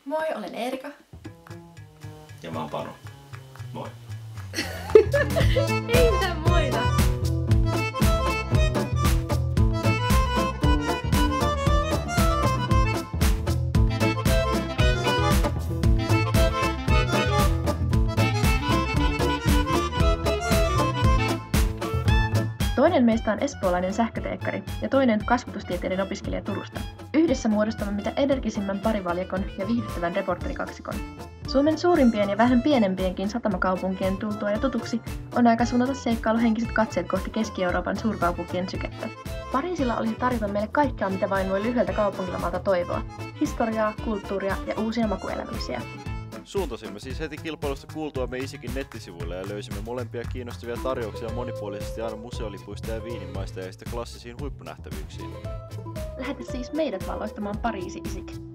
Moi, olen Erika. Ja mä oon Panu. Moi. Ei mitään moita. Toinen meistä on espoolainen sähköteekkari ja toinen kasvatustieteiden opiskelija Turusta. Yhdessä muodostamme mitä energisimmän parivaljakon ja viihdyttävän reporterikaksikon. Suomen suurimpien ja vähän pienempienkin satamakaupunkien tultua ja tutuksi on aika suunnata seikkailuhenkiset katseet kohti Keski-Euroopan suurkaupunkien sykettä. Pariisilla olisi tarjota meille kaikkea, mitä vain voi lyhyeltä kaupunkilomalta toivoa. Historiaa, kulttuuria ja uusia makuelämyksiä. Suuntasimme siis heti kilpailusta kuultuamme Isikin nettisivuille ja löysimme molempia kiinnostavia tarjouksia monipuolisesti aina museolipuista ja viinimaista ja sitten klassisiin huippunähtävyyksiin. Lähetä siis meidät valloittamaan Pariisi, Isik.